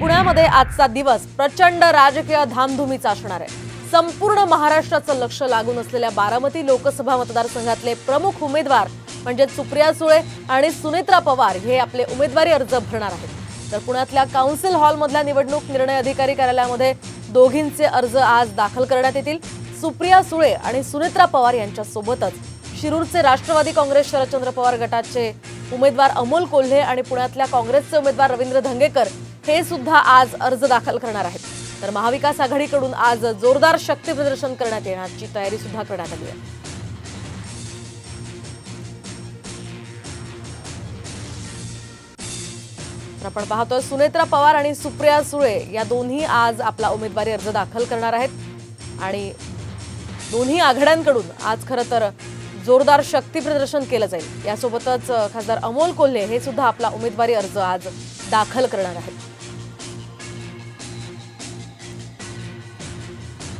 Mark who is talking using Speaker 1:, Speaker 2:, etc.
Speaker 1: पुण्यामध्ये आजचा दिवस प्रचंड राजकीय धामधुमीचा असणार आहे। संपूर्ण महाराष्ट्राचं लक्ष लागून असलेल्या बारामती लोकसभा मतदारसंघातले प्रमुख उमेदवार म्हणजे सुप्रिया सुळे आणि सुनेत्रा पवार हे आपले उमेदवारी अर्ज भरणार आहेत। तर पुण्यातल्या काउन्सिल हॉलमधल्या निवडणूक निर्णय अधिकारी कार्यालयामध्ये दोघींचे अर्ज आज दाखल करण्यात येतील। सुप्रिया सुळे आणि सुनेत्रा पवार यांच्या सोबतच शिरूरचे राष्ट्रवादी काँग्रेस शरदचंद्र पवार गटाचे उमेदवार अमोल कोल्हे आणि पुण्यातल्या काँग्रेसचे उमेदवार रवींद्र धंगेकर हे सुद्धा आज अर्ज दाखल करणार आहेत। तर महाविकास आघाडीकडून आज जोरदार शक्ती प्रदर्शन करण्यात येण्याची तयारी सुद्धा करण्यात आली आहे। आपण पाहतोय सुनेत्रा पवार आणि सुप्रिया सुळे या दोन्ही आज आपला उमेदवारी अर्ज दाखल करणार आहेत आणि दोन्ही आघाड्यांकडून आज खरं तर जोरदार शक्ती प्रदर्शन केलं जाईल। यासोबतच खासदार अमोल कोल्हे हे सुद्धा आपला उमेदवारी अर्ज आज दाखल करणार आहेत।